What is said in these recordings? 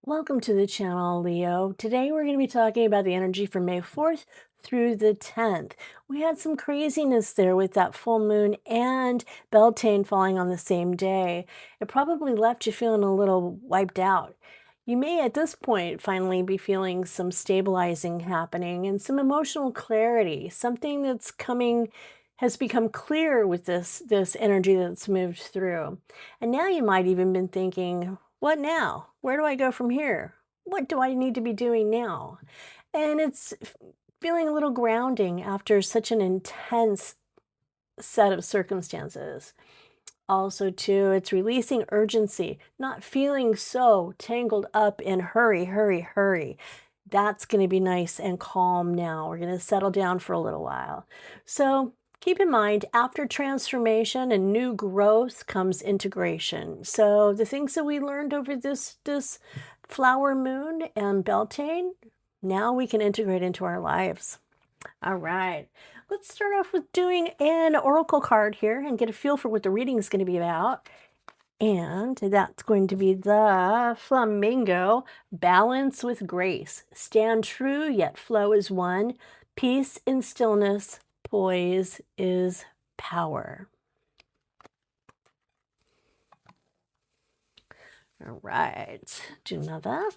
Welcome to the channel, Leo. Today we're going to be talking about the energy from May 4th through the 10th. We had some craziness there with that full moon and Beltane falling on the same day. It probably left you feeling a little wiped out. You may at this point finally be feeling some stabilizing happening and some emotional clarity. Something that's coming has become clear with this energy that's moved through. And now you might even been thinking, what now? Where do I go from here? What do I need to be doing now? And it's feeling a little grounding after such an intense set of circumstances. Also, too, it's releasing urgency, not feeling so tangled up in hurry, hurry, hurry. That's going to be nice and calm now. We're going to settle down for a little while. So, keep in mind, after transformation and new growth comes integration. So, the things that we learned over this flower moon and Beltane, now we can integrate into our lives. All right. Let's start off with doing an oracle card here and get a feel for what the reading is going to be about. And that's going to be the flamingo. Balance with grace. Stand true, yet flow as one. Peace in stillness. Poise is power. All right. Do another.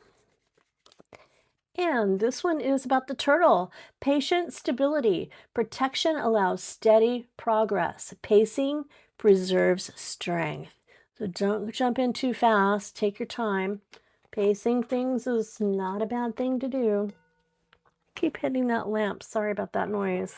And this one is about the turtle. Patient stability. Protection allows steady progress. Pacing preserves strength. So don't jump in too fast. Take your time. Pacing things is not a bad thing to do. Keep hitting that lamp. Sorry about that noise.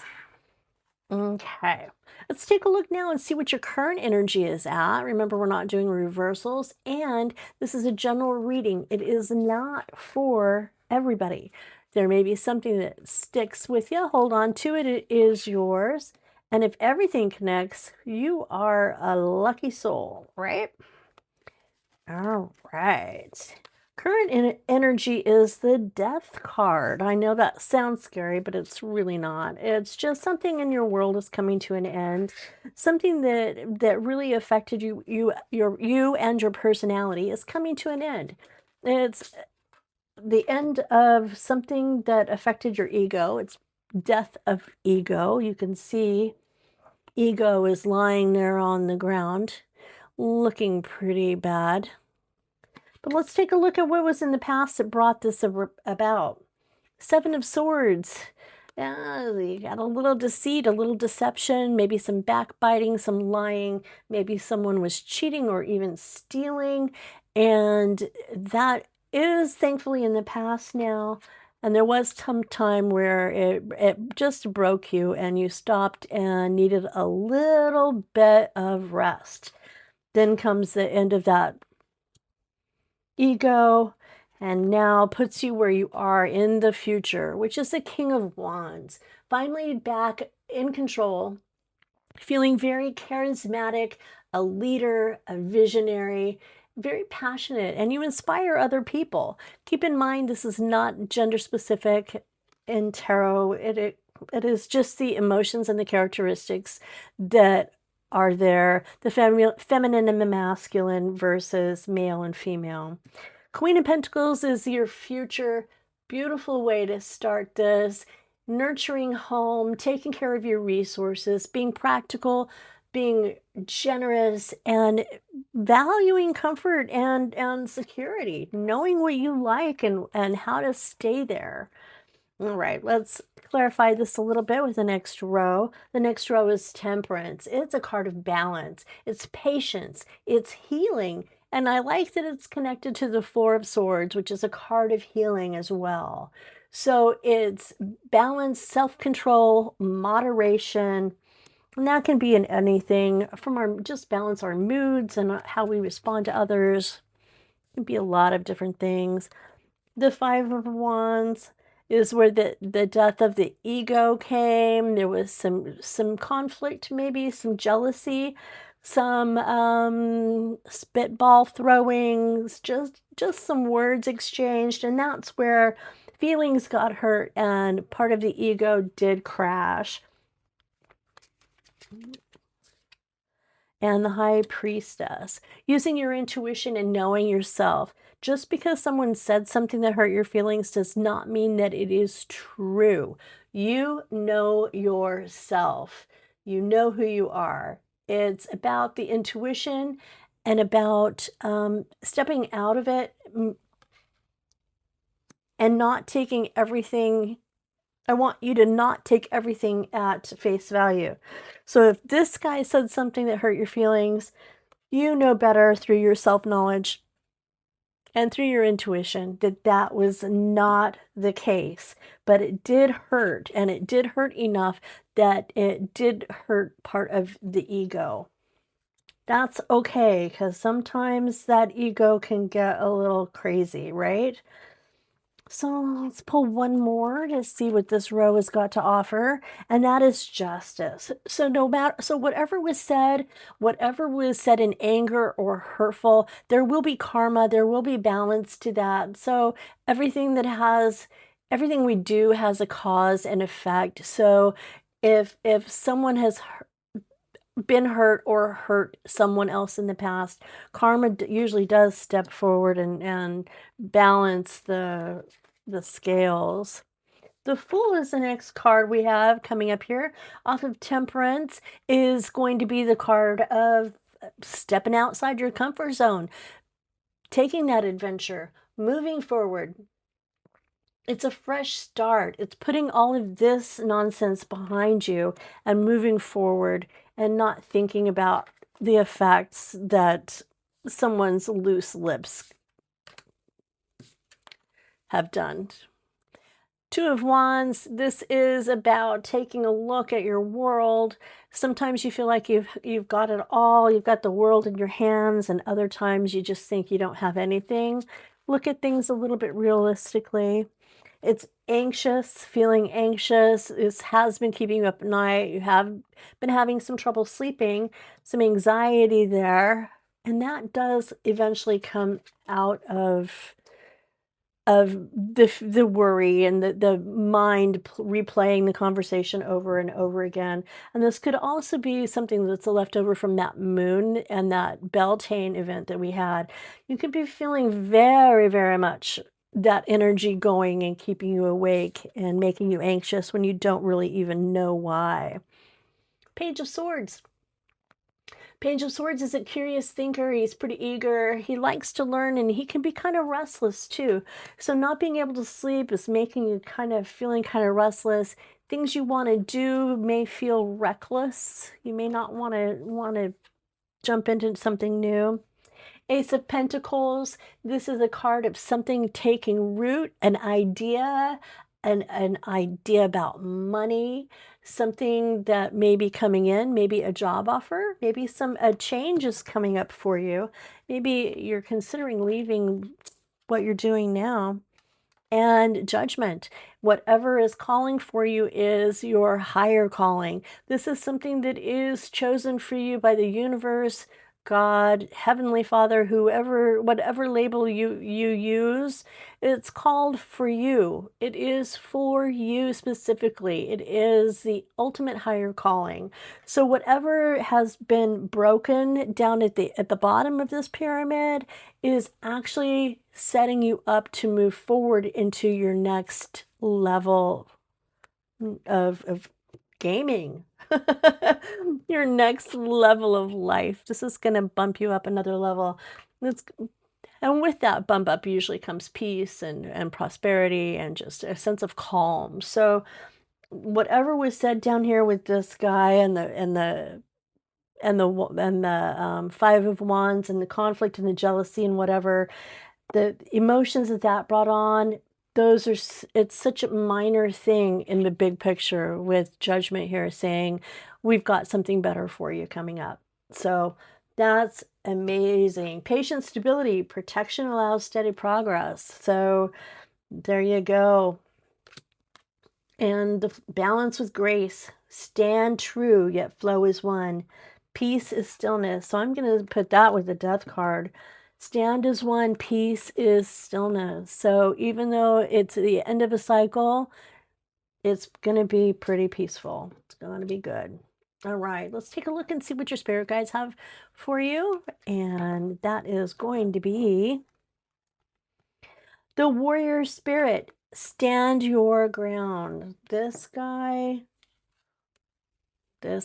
Okay, let's take a look now and see what your current energy is at. Remember, we're not doing reversals, and this is a general reading. It is not for everybody. There may be something that sticks with you. Hold on to it. It is yours. And if everything connects, you are a lucky soul, right? All right. Current energy is the death card. I know that sounds scary, but it's really not. It's just something in your world is coming to an end. Something that really affected you and your personality is coming to an end. It's the end of something that affected your ego. It's death of ego. You can see ego is lying there on the ground, looking pretty bad. But let's take a look at what was in the past that brought this about. Seven of Swords. You got a little deceit, a little deception, maybe some backbiting, some lying. Maybe someone was cheating or even stealing. And that is thankfully in the past now. And there was some time where it just broke you and you stopped and needed a little bit of rest. Then comes the end of that ego, and now puts you where you are in the future, which is the King of Wands. Finally back in control, feeling very charismatic, a leader, a visionary, very passionate, and you inspire other people. Keep in mind, this is not gender specific in tarot. It is just the emotions and the characteristics that are there, the feminine and the masculine versus male and female. Queen of Pentacles is your future. Beautiful way to start this. Nurturing home, taking care of your resources, being practical, being generous, and valuing comfort and security, knowing what you like and how to stay there. All right, let's clarify this a little bit with the next row. The next row is Temperance. It's a card of balance. It's patience. It's healing. And I like that it's connected to the Four of Swords, which is a card of healing as well. So it's balance, self-control, moderation. And that can be in anything from our just balance our moods and how we respond to others. It can be a lot of different things. The Five of Wands is where the death of the ego came. There was some conflict, maybe some jealousy, some spitball throwings, just some words exchanged, and that's where feelings got hurt and part of the ego did crash. and the High Priestess. Using your intuition and knowing yourself. Just because someone said something that hurt your feelings does not mean that it is true. You know yourself. You know who you are. It's about the intuition and about stepping out of it and not taking everything. I want you to not take everything at face value. So if this guy said something that hurt your feelings, you know better through your self-knowledge and through your intuition that that was not the case. But it did hurt, and it did hurt enough that it did hurt part of the ego. That's okay, because sometimes that ego can get a little crazy, right? So let's pull one more to see what this row has got to offer, and that is justice. So no matter, so whatever was said in anger or hurtful, there will be karma, there will be balance to that. So everything we do has a cause and effect. So if someone has been hurt or hurt someone else in the past, karma usually does step forward and balance the scales. The Fool is the next card we have coming up here off of Temperance, is going to be the card of stepping outside your comfort zone, taking that adventure, moving forward. It's a fresh start. It's putting all of this nonsense behind you and moving forward and not thinking about the effects that someone's loose lips have done. Two of Wands, this is about taking a look at your world. Sometimes you feel like you've got it all, you've got the world in your hands, and other times you just think you don't have anything. Look at things a little bit realistically. It's anxious, feeling anxious. This has been keeping you up at night. You have been having some trouble sleeping, some anxiety there, and that does eventually come out of the worry and the mind replaying the conversation over and over again. And this could also be something that's a leftover from that moon and that Beltane event that we had. You could be feeling very, very much that energy going and keeping you awake and making you anxious when you don't really even know why. Page of Swords. Page of Swords is a curious thinker. He's pretty eager. He likes to learn, and he can be kind of restless too. So not being able to sleep is making you kind of feeling kind of restless. Things you want to do may feel reckless. You may not want to jump into something new. Ace of Pentacles, this is a card of something taking root, an idea about money, something that may be coming in, maybe a job offer, maybe a change is coming up for you. Maybe you're considering leaving what you're doing now. And Judgment. Whatever is calling for you is your higher calling. This is something that is chosen for you by the universe, God, Heavenly Father, whoever, whatever label you use, it's called for you. It is for you specifically. It is the ultimate higher calling. So whatever has been broken down at the bottom of this pyramid is actually setting you up to move forward into your next level of gaming. Your next level of life. This is going to bump you up another level. And with that bump up usually comes peace and prosperity and just a sense of calm. So whatever was said down here with this guy and the Five of Wands and the conflict and the jealousy and whatever, the emotions that brought on, it's such a minor thing in the big picture with Judgment here saying, we've got something better for you coming up. So that's amazing. Patience, stability, protection allows steady progress. So there you go. And the balance with grace. Stand true, yet flow is one. Peace is stillness. So I'm going to put that with the Death card. Stand as one, peace is stillness. So even though it's the end of a cycle, it's going to be pretty peaceful. It's going to be good. All right, let's take a look and see what your spirit guides have for you. And that is going to be the warrior spirit. Stand your ground. This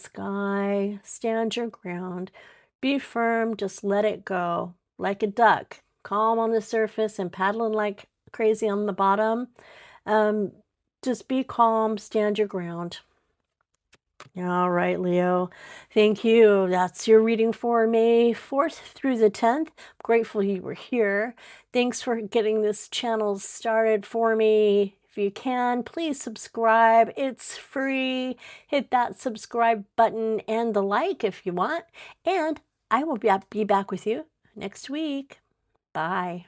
guy, stand your ground. Be firm, just let it go. Like a duck, calm on the surface and paddling like crazy on the bottom. Um, just be calm, stand your ground. All right, Leo. Thank you. That's your reading for May 4th through the 10th. Grateful you were here. Thanks for getting this channel started for me. If you can, please subscribe. It's free. Hit that subscribe button and the like if you want. And I will be back with you next week. Bye.